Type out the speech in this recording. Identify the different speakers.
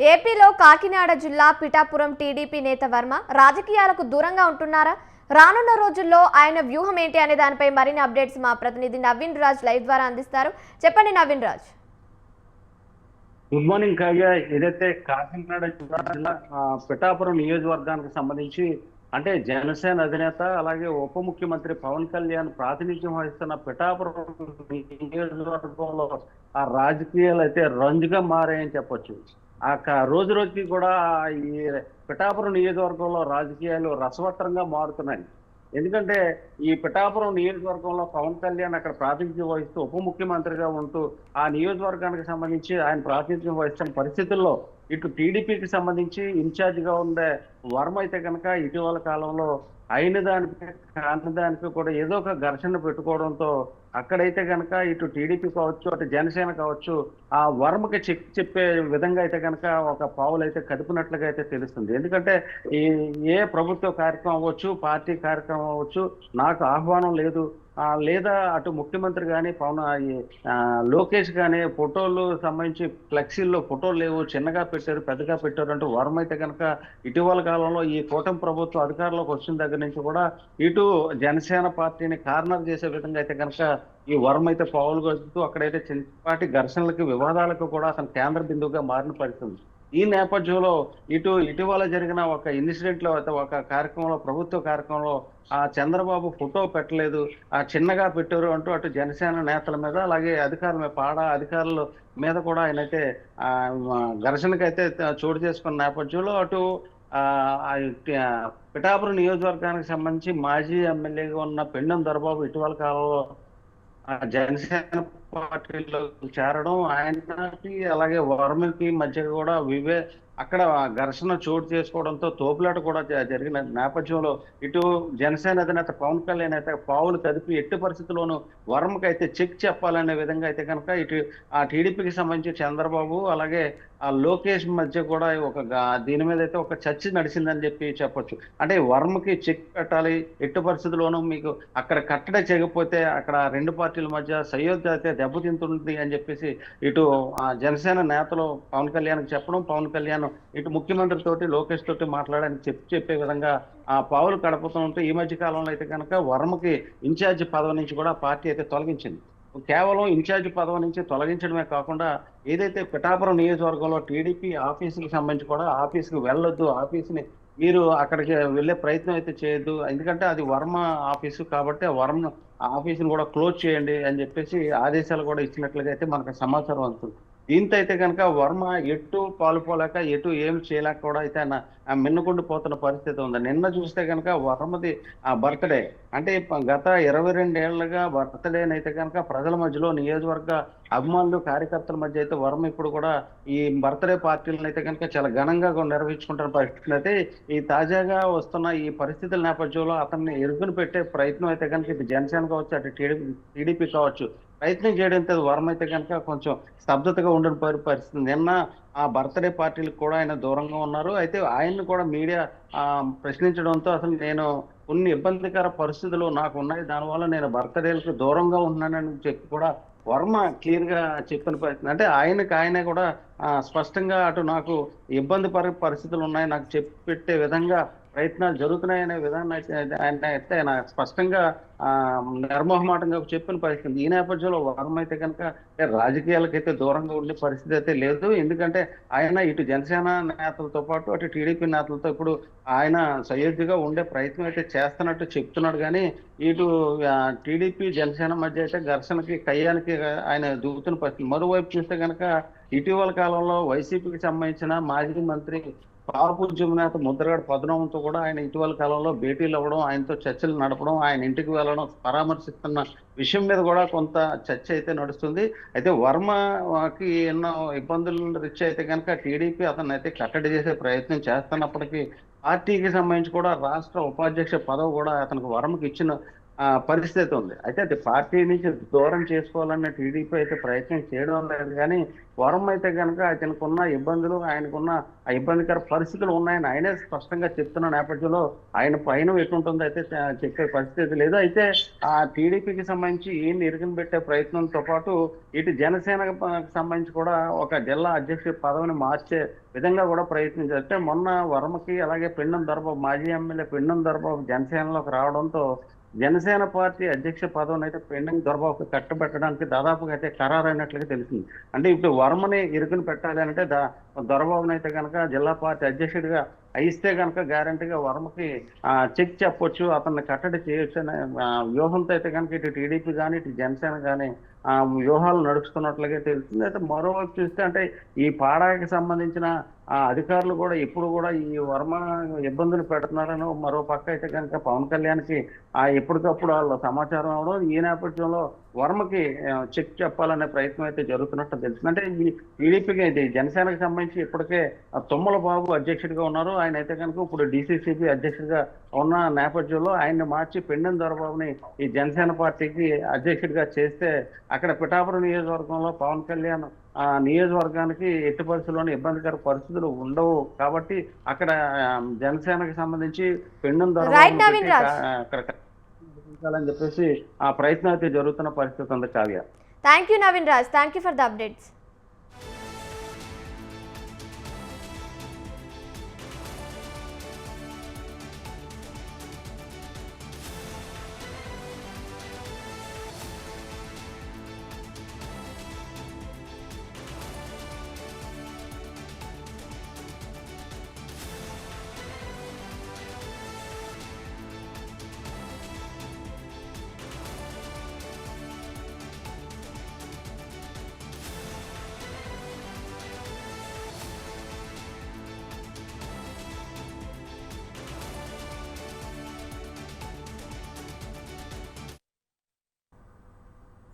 Speaker 1: ఏపీలో కాకినాడ జిల్లా పిఠాపురం టీడీపీ నేత వర్మ రాజకీయాలకు దూరంగా ఉంటున్నారా? రానున్న రోజుల్లో ఆయన వ్యూహం ఏంటి అనే దానిపై మరిన్ని అప్డేట్స్ మా ప్రతినిధి నవీన్ రాజ్ లైవ్ ద్వారా అందిస్తారు. చెప్పండి నవీన్ రాజ్.
Speaker 2: Good morning Kavya. ఏదైతే కాకినాడ జిల్లా పిఠాపురం నియోజకవర్గానికి సంబంధించి అంటే జనసేన అధినేత అలాగే ఉప ముఖ్యమంత్రి పవన్ కళ్యాణ్ ప్రాతినిధ్యం వహిస్తున్న పిఠాపురం నియోజకవర్గంలో ఆ రాజకీయాలు అయితే రంజుగా మారాయని చెప్పొచ్చు. రోజు రోజుకి కూడా ఈ పిఠాపురం నియోజకవర్గంలో రాజకీయాలు రసవత్తరంగా మారుతున్నాయి. ఎందుకంటే ఈ పిఠాపురం నియోజకవర్గంలో పవన్ కళ్యాణ్ అక్కడ ప్రాతినిధ్యం వహిస్తూ ఉప ముఖ్యమంత్రిగా ఉంటూ ఆ నియోజకవర్గానికి సంబంధించి ఆయన ప్రాతినిధ్యం వహిస్తున్న పరిస్థితుల్లో ఇటు టీడీపీకి సంబంధించి ఇన్ఛార్జిగా ఉండే వర్మ అయితే కనుక ఇటీవల కాలంలో అయిన దానికి కాని దానికి కూడా ఏదో ఒక ఘర్షణ పెట్టుకోవడంతో అక్కడైతే కనుక ఇటు టీడీపీ కావచ్చు అటు జనసేన కావచ్చు ఆ వర్మకి చెప్పే విధంగా అయితే కనుక ఒక పావులు అయితే కదిపినట్లుగా అయితే తెలుస్తుంది. ఎందుకంటే ఈ ఏ ప్రభుత్వ కార్యక్రమం అవ్వచ్చు, పార్టీ కార్యక్రమం అవ్వచ్చు, నాకు ఆహ్వానం లేదు, లేదా అటు ముఖ్యమంత్రి కానీ లోకేష్ కానీ ఫోటోలు సంబంధించి ఫ్లెక్సీల్లో ఫోటోలు లేవు, చిన్నగా పెట్టారు పెద్దగా పెట్టారు అంటూ వర్మ అయితే కనుక ఇటీవల కాలంలో ఈ కూటమి ప్రభుత్వం అధికారంలోకి వచ్చిన దగ్గర నుంచి కూడా ఇటు జనసేన పార్టీని కార్నర్ చేసే విధంగా అయితే కనుక ఈ వర్మ అయితే పావులు గడుపుతూ అక్కడైతే చిన్నపాటి ఘర్షణలకు వివాదాలకు కూడా అతను కేంద్ర బిందువుగా మారిన పరిస్థితి. ఈ నేపథ్యంలో ఇటీవల జరిగిన ఒక ఇన్సిడెంట్ లో ఒక కార్యక్రమంలో ప్రభుత్వ కార్యక్రమంలో ఆ చంద్రబాబు ఫోటో పెట్టలేదు, ఆ చిన్నగా పెట్టారు అంటూ అటు జనసేన నేతల మీద అలాగే అధికారుల మీద అధికారుల మీద కూడా ఆయనైతే ఘర్షణకైతే చోటు చేసుకున్న నేపథ్యంలో అటు పిఠాపురం నియోజకవర్గానికి సంబంధించి మాజీ ఎమ్మెల్యేగా ఉన్న పెండెం దొరబాబు ఇటీవల కాలంలో జనసేన పార్టీలో చేరడం, ఆయనకి అలాగే వర్మకి మధ్య కూడా అక్కడ ఘర్షణ చోటు చేసుకోవడంతో తోపులాట కూడా జరిగిన నేపథ్యంలో ఇటు జనసేన అధినేత పవన్ కళ్యాణ్ అయితే పావులు కదిపి ఎట్టి పరిస్థితుల్లోనూ వర్మకి అయితే చెక్ చెప్పాలనే విధంగా అయితే కనుక ఇటు ఆ టీడీపీకి సంబంధించి చంద్రబాబు అలాగే ఆ లోకేష్ మధ్య కూడా దీని మీద అయితే ఒక చర్చ నడిచిందని చెప్పొచ్చు. అంటే వర్మకి చెక్ పెట్టాలి, ఎట్టి పరిస్థితుల్లోనూ మీకు అక్కడ కట్టడి చేయకపోతే అక్కడ రెండు పార్టీల మధ్య సయోధ్య అయితే దెబ్బతింటుంది అని చెప్పేసి ఇటు జనసేన నేతలు పవన్ కళ్యాణ్కి చెప్పడం, పవన్ కళ్యాణ్ ఇటు ముఖ్యమంత్రి తోటి లోకేష్ తోటి మాట్లాడని చెప్పే విధంగా ఆ పావులు కడపతూ ఉంటే ఈ మధ్య కాలంలో అయితే కనుక వర్మకి ఇన్ఛార్జి పదవి నుంచి కూడా పార్టీ అయితే తొలగించింది. కేవలం ఇన్ఛార్జి పదవి నుంచి తొలగించడమే కాకుండా ఏదైతే పిఠాపురం నియోజకవర్గంలో టీడీపీ ఆఫీసుకి సంబంధించి కూడా ఆఫీస్కి వెళ్ళొద్దు, ఆఫీస్ని మీరు అక్కడికి వెళ్ళే ప్రయత్నం అయితే చేయొద్దు, ఎందుకంటే అది వర్మ ఆఫీసు కాబట్టి ఆ వర్మ ఆఫీసుని కూడా క్లోజ్ చేయండి అని చెప్పేసి ఆదేశాలు కూడా ఇచ్చినట్లుగా అయితే మనకు సమాచారం అందుతుంది. దీంతో అయితే కనుక వర్మ ఎటు పాలుపోలేక ఎటు ఏమి చేయలేక కూడా అయితే ఆయన మిన్నుకుండిపోతున్న పరిస్థితి ఉంది. నిన్న చూస్తే కనుక వర్మది ఆ బర్త్డే అంటే గత 22 ఏళ్లుగా బర్త్డేనైతే కనుక ప్రజల మధ్యలో నియోజకవర్గ అభిమానులు కార్యకర్తల మధ్య అయితే వర్మ ఇప్పుడు కూడా ఈ బర్త్డే పార్టీలను అయితే కనుక చాలా ఘనంగా నిర్వహించుకుంటున్న పరిస్థితులు అయితే ఈ తాజాగా వస్తున్న ఈ పరిస్థితుల నేపథ్యంలో అతన్ని ఎరుగును పెట్టే ప్రయత్నం అయితే కనుక ఇటు జనసేన కావచ్చు అటు టీడీపీ కావచ్చు ప్రయత్నం చేయడంతో వర్మ అయితే కనుక కొంచెం స్తబ్దతగా ఉండిన పరిస్థితి. నిన్న ఆ బర్త్డే పార్టీలకు కూడా ఆయన దూరంగా ఉన్నారు. అయితే ఆయన్ని కూడా మీడియా ప్రశ్నించడంతో అసలు నేను కొన్ని ఇబ్బందికర పరిస్థితులు నాకు ఉన్నాయి, దానివల్ల నేను బర్త్డేలకు దూరంగా ఉన్నానని చెప్పి కూడా వర్మ క్లియర్ గా చెప్పిన పరిస్థితి. అంటే ఆయనే కూడా స్పష్టంగా అటు నాకు ఇబ్బంది పరిస్థితులు ఉన్నాయి, నాకు చెప్పెట్టే విధంగా ప్రయత్నాలు జరుగుతున్నాయనే విధానం అయితే ఆయన స్పష్టంగా నిర్మోహమాటంగా చెప్పిన పరిస్థితి. ఈ నేపథ్యంలో వర్మ అయితే కనుక రాజకీయాలకైతే దూరంగా ఉండే పరిస్థితి అయితే లేదు. ఎందుకంటే ఆయన ఇటు జనసేన నేతలతో పాటు అటు టీడీపీ నేతలతో ఇప్పుడు ఆయన సయోధ్యగా ఉండే ప్రయత్నం అయితే చేస్తున్నట్టు చెప్తున్నాడు. కానీ ఇటు టీడీపీ జనసేన మధ్య అయితే ఘర్షణకి కయ్యానికి ఆయన దూకుతున్న పరిస్థితి. మరోవైపు చూస్తే కనుక ఇటీవల కాలంలో వైసీపీకి సంబంధించిన మాజీ మంత్రి పార్వపూజ్యం నేత ముద్రగడ పద్మనాభంతో కూడా ఆయన ఇటీవల కాలంలో భేటీలు అవ్వడం, ఆయనతో చర్చలు నడపడం, ఆయన ఇంటికి వెళ్ళడం, పరామర్శిస్తున్న విషయం మీద కూడా కొంత చర్చ అయితే నడుస్తుంది. అయితే వర్మకి ఎన్నో ఇబ్బందుల రీత్యా అయితే కనుక టీడీపీ అతను అయితే కట్టడి చేసే ప్రయత్నం చేస్తున్నప్పటికీ పార్టీకి సంబంధించి కూడా రాష్ట్ర ఉపాధ్యక్ష పదవి కూడా అతనికి వర్మకి ఇచ్చిన పరిస్థితి ఉంది. అయితే అది పార్టీ నుంచి దూరం చేసుకోవాలన్న టీడీపీ అయితే ప్రయత్నం చేయడం లేదు కానీ, వరం అయితే గనక అతనికున్న ఇబ్బందులు, ఆయనకున్న ఆ ఇబ్బందికర పరిస్థితులు ఉన్నాయని ఆయనే స్పష్టంగా చెప్తున్న నేపథ్యంలో ఆయన పయనం ఎటుంటుందో అయితే చెప్పే పరిస్థితి లేదు. అయితే ఆ టీడీపీకి సంబంధించి ఈయన్ని ఇరుకుని పెట్టే ప్రయత్నంతో పాటు ఇటు జనసేనకు సంబంధించి కూడా ఒక జిల్లా అధ్యక్షుడి పదవిని మార్చే విధంగా కూడా ప్రయత్నించారు. అంటే మొన్న వర్మకి అలాగే పెండం దొరబాబు మాజీ ఎమ్మెల్యే పెండం దొరబాబు జనసేనలోకి రావడంతో జనసేన పార్టీ అధ్యక్ష పదవిని అయితే పెండింగ్ దొరబాబుకి కట్టబెట్టడానికి దాదాపుగా అయితే ఖరారైనట్లుగా తెలిసింది. అంటే ఇప్పుడు వర్మని ఇరుకుని పెట్టాలి అంటే దొరబాబుని అయితే కనుక జిల్లా పార్టీ అధ్యక్షుడిగా అయిస్తే కనుక గ్యారంటీగా వర్మకి చెక్ చెప్పొచ్చు, అతన్ని కట్టడి చేయొచ్చు అనే వ్యూహంతో అయితే కనుక ఇటు టీడీపీ కానీ ఇటు జనసేన కానీ వ్యూహాలు నడుస్తున్నట్లుగా తెలుస్తుంది. అయితే మరోవైపు చూస్తే అంటే ఈ పాడాకి సంబంధించిన అధికారులు కూడా ఇప్పుడు కూడా ఈ వర్మ ఇబ్బందులు పెడుతున్నారని మరో పక్క అయితే కనుక పవన్ కళ్యాణ్కి ఎప్పటికప్పుడు వాళ్ళ సమాచారం అవడం, ఈ నేపథ్యంలో వర్మకి చెక్ చెప్పాలనే ప్రయత్నం అయితే జరుగుతున్నట్టు తెలిసింది. అంటే ఈ టీడీపీకి ఇది జనసేనకు సంబంధించి ఇప్పటికే తుమ్మల బాబు అధ్యక్షుడిగా ఉన్నారు. ఆయన అయితే కనుక ఇప్పుడు డిసిసిబి అధ్యక్షుడిగా ఉన్న నేపథ్యంలో ఆయన్ని మార్చి పెండెం దొరబాబుని ఈ జనసేన పార్టీకి అధ్యక్షుడిగా చేస్తే అక్కడ పిఠాపురం నియోజకవర్గంలో పవన్ కళ్యాణ్ నియోజకవర్గానికి ఎట్టి పరిస్థితుల్లోనే ఇబ్బందికర పరిస్థితులు ఉండవు కాబట్టి అక్కడ జనసేనకి సంబంధించి పెండెం
Speaker 1: రైట్
Speaker 2: దొరబాబుని
Speaker 1: నవీన్
Speaker 2: పెట్టి
Speaker 1: రాజ్.
Speaker 2: అక్కడ అని చెప్పేసి ఆ ప్రయత్నం అయితే జరుగుతున్న పరిస్థితి ఉంది Kavya.
Speaker 1: Thank you Naveen Raj, thank you for the updates.